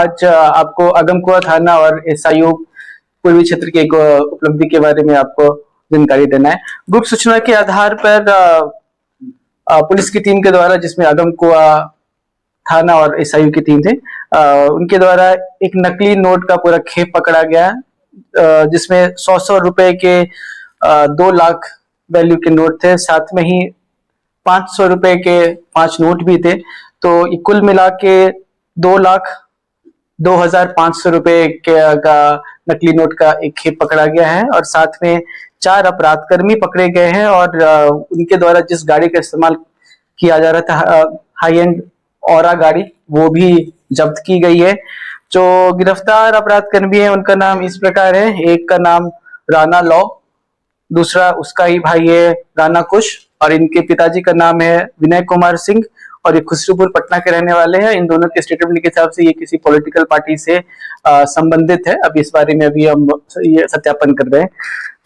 आज आपको अगमकुआ थाना और एसआईओ पूर्वी क्षेत्र की एक उपलब्धि के बारे में आपको जानकारी देना है। गुप्त सूचना के आधार पर पुलिस की टीम के द्वारा, जिसमें अगमकुआ थाना और एसआईओ की टीम थे, उनके द्वारा एक नकली नोट का पूरा खेप पकड़ा गया, जिसमें 100 रुपए के 2 लाख वैल्यू के नोट थे, साथ में ही 500 रुपए के 5 नोट भी थे। तो कुल मिला के 2,02,500 रुपए का नकली नोट का एक खेप पकड़ा गया है और साथ में 4 अपराधकर्मी पकड़े गए हैं और उनके द्वारा जिस गाड़ी का इस्तेमाल किया जा रहा था, हाई एंड औरा गाड़ी, वो भी जब्त की गई है। जो गिरफ्तार अपराधकर्मी है उनका नाम इस प्रकार है। एक का नाम राणा लॉ, दूसरा उसका ही भाई है राणा कुश, और इनके पिताजी का नाम है विनय कुमार सिंह और ये खुसरूपुर पटना के रहने वाले हैं। इन दोनों के स्टेटमेंट के हिसाब से ये किसी पॉलिटिकल पार्टी से संबंधित है। अभी इस बारे में अभी हम ये सत्यापन कर रहे हैं।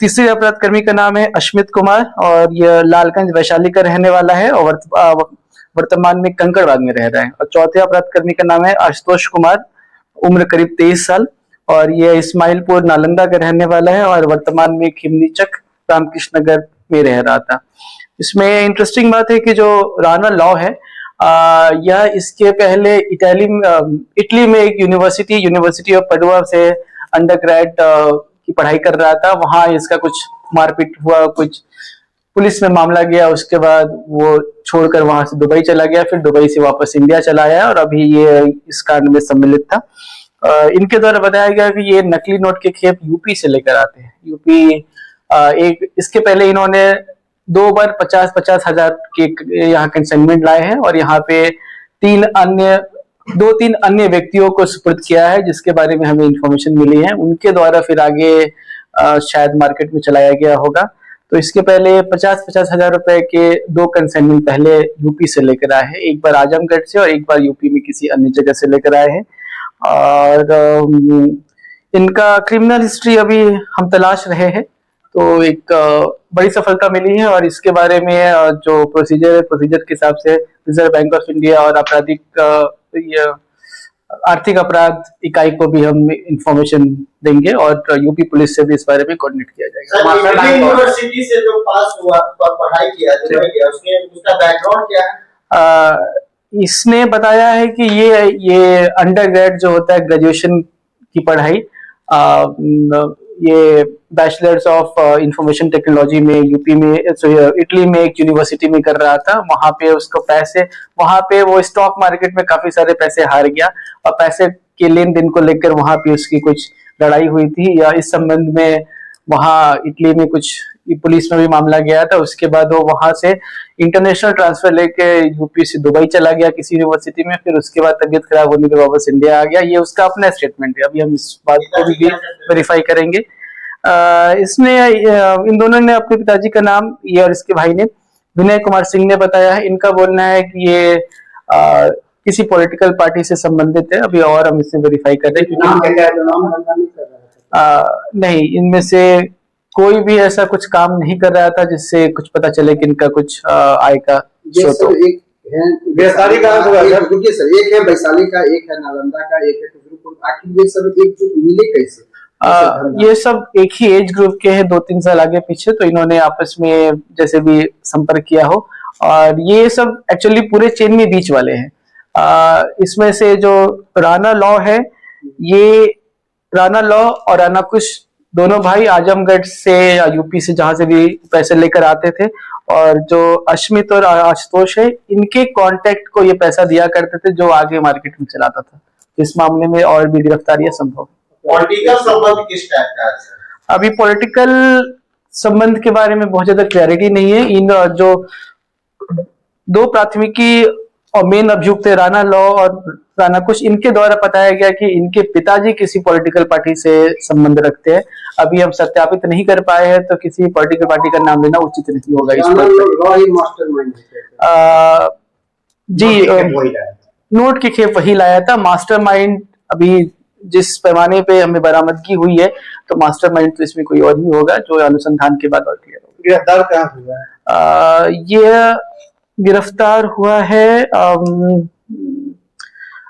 तीसरे अपराधकर्मी का नाम है अश्मित कुमार और यह लालगंज वैशाली का रहने वाला है और वर्तमान में कंकड़बाग में रह रहा है। और चौथे अपराधकर्मी का नाम है आशुतोष कुमार, उम्र करीब 23 साल और यह इस्माइलपुर नालंदा का रहने वाला है और वर्तमान में खिमनीचक रामकृष्ण नगर में रह रहा था। इसमें इंटरेस्टिंग बात है कि जो राणा लॉ है, यह इसके पहले इटली में एक यूनिवर्सिटी ऑफ पडुआ से अंडर ग्रेड की पढ़ाई कर रहा था। वहां इसका कुछ मारपीट हुआ, कुछ पुलिस में मामला गया, उसके बाद वो छोड़कर वहां से दुबई चला गया, फिर दुबई से वापस इंडिया चला आया और अभी ये इस कांड में सम्मिलित था। इनके द्वारा बताया गया कि ये नकली नोट के खेप यूपी से लेकर आते हैं। यूपी इसके पहले इन्होंने 2 बार 50-50 हजार के यहाँ कंसाइनमेंट लाए हैं और यहाँ पे 2-3 अन्य व्यक्तियों को सुपुर्द किया है, जिसके बारे में हमें इंफॉर्मेशन मिली है। उनके द्वारा फिर आगे शायद मार्केट में चलाया गया होगा। तो इसके पहले 50-50 हजार रुपए के 2 कंसाइनमेंट पहले यूपी से लेकर आए हैं, एक बार आजमगढ़ से और एक बार यूपी में किसी अन्य जगह से लेकर आए हैं। और इनका क्रिमिनल हिस्ट्री अभी हम तलाश रहे हैं, तो एक बड़ी सफलता मिली है और इसके बारे में जो प्रोसीजर के हिसाब से रिजर्व बैंक ऑफ इंडिया और आर्थिक अपराध इकाई को भी हम इंफॉर्मेशन देंगे और यूपी पुलिस से भी इस बारे में कोऑर्डिनेट किया जाएगा। यूनिवर्सिटी से जो पास हुआ, पढ़ाई किया, उसने उसका बैकग्राउंड क्या है? इसने बताया है कि ये अंडरग्रेड जो होता है, ग्रेजुएशन की पढ़ाई, ये बैचलर्स ऑफ इंफॉर्मेशन टेक्नोलॉजी में यूपी में इटली में एक यूनिवर्सिटी में कर रहा था। वहां पे उसको वहां पे वो स्टॉक मार्केट में काफी सारे पैसे हार गया और पैसे के लेन देन को लेकर वहां पे उसकी कुछ लड़ाई हुई थी, या इस संबंध में वहां इटली में कुछ पुलिस में भी मामला गया था। उसके बाद वो वहां से इंटरनेशनल ट्रांसफर लेके यूपी से दुबई चला गया किसी यूनिवर्सिटी में, फिर उसके बाद तबीयत खराब होने के वापस इंडिया आ गया। ये उसका अपना स्टेटमेंट है, अभी हम इस बात को भी वेरीफाई करेंगे। इसने इन दोनों ने अपने पिताजी का नाम, ये और इसके भाई ने विनय कुमार सिंह ने बताया है। इनका बोलना है कि ये किसी पॉलिटिकल पार्टी से संबंधित है, अभी और हम इसे वेरीफाई कर रहे हैं। नहीं, इनमें से कोई भी ऐसा कुछ काम नहीं कर रहा था जिससे कुछ पता चले कि इनका कुछ आय का स्रोत हो। गिरफ्तारी कहाँ से हुआ सर? रुकिए सर, एक है वैशाली का, एक है नालंदा का, एक है खुसरूपुर। आखिर ये सब एक जो मिले कैसे? ये सब एक ही एज ग्रुप के हैं, 2-3 साल आगे पीछे, तो इन्होंने आपस में जैसे भी संपर्क किया हो। और ये सब एक्चुअली पूरे चेन में बीच वाले हैं। इसमें से जो राणा लॉ है, ये राणा लॉ और राणा कुश दोनों भाई आजमगढ़ से या यूपी से जहां से भी पैसे लेकर आते थे, और जो अश्मित और आशुतोष है, इनके कांटेक्ट को ये पैसा दिया करते थे जो आगे मार्केट में चलाता था। इस मामले में और भी गिरफ्तारियां संभव। पॉलिटिकल संबंध किस टाइप का है सर? अभी पॉलिटिकल संबंध के बारे में बहुत ज्यादा क्लैरिटी नहीं है। इन जो 2 प्राथमिकी और मेन अभियुक्त है, राणा लॉ और राणा कुश, इनके द्वारा बताया गया कि इनके पिताजी किसी पॉलिटिकल पार्टी से संबंध रखते हैं। अभी हम सत्यापित नहीं कर पाए हैं, तो किसी पॉलिटिकल पार्टी का नाम लेना उचित नहीं होगा इस पर। जी, नोट की खेप वही लाया था। मास्टरमाइंड अभी जिस पैमाने पे हमें बरामदगी हुई है, तो मास्टरमाइंड तो इसमें कोई और ही होगा, जो अनुसंधान के बाद और क्लियर होगा। गिरफ्तार कहाँ हुआ है? ये गिरफ्तार हुआ है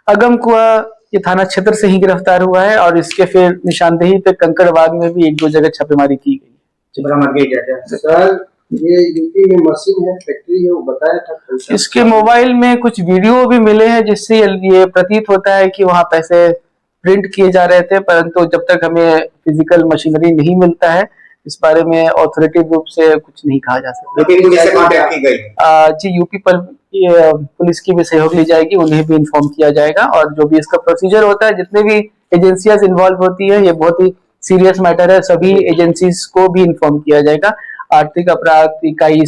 अगमकुआ ये थाना क्षेत्र से ही गिरफ्तार हुआ है और इसके फिर निशानदेही पे कंकड़बाग में भी 1-2 जगह छापेमारी की गई। बरामद किया गया है। सर ये यूपी में मशीन है, फैक्ट्री है, वो बताया था। इसके मोबाइल में कुछ वीडियो भी मिले हैं जिससे ये प्रतीत होता है कि वहां पैसे प्रिंट किए जा रहे थे, परंतु जब तक हमें फिजिकल मशीनरी नहीं मिलता है इस बारे में ऑथोरिटेटिव रूप से कुछ नहीं कहा जा सकता। यूपी पुलिस से कांटेक्ट की गई जी यूपी पुलिस की भी सहयोग ली जाएगी, उन्हें भी इन्फॉर्म किया जाएगा और जो भी इसका प्रोसीजर होता है, जितने भी एजेंसियां इन्वॉल्व होती है, ये बहुत ही सीरियस मैटर है, सभी एजेंसीज को भी इन्फॉर्म किया जाएगा। आर्थिक अपराध इकाई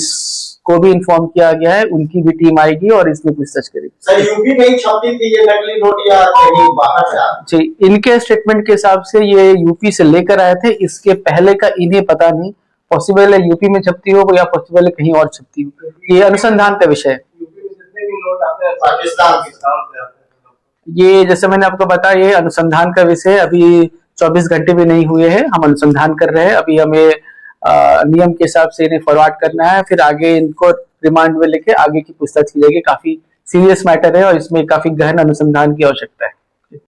को भी इन्फॉर्म किया गया है, उनकी भी टीम आएगी और इसमें पूछताछ करेगी। सर यूपी में ही छपी थी ये नकली नोट या कहीं बाहर से आ? जी इनके स्टेटमेंट के हिसाब से ये यूपी से लेकर आए थे, इसके पहले का इन्हें पता नहीं, पॉसिबल है यूपी में छपती हो या पॉसिबल है कहीं और छपती हो, ये अनुसंधान का विषय है। यूपी में जितने भी नोट आते हैं पाकिस्तान से आते हैं। ये जैसे मैंने आपको बताया, ये अनुसंधान का विषय, अभी 24 घंटे भी नहीं हुए हैं, हम अनुसंधान कर रहे हैं। अभी हमें नियम के हिसाब से इन्हें फॉरवर्ड करना है, फिर आगे इनको रिमांड में लेके आगे की पूछताछ की जाएगी। काफी सीरियस मैटर है और इसमें काफी गहन अनुसंधान की आवश्यकता है।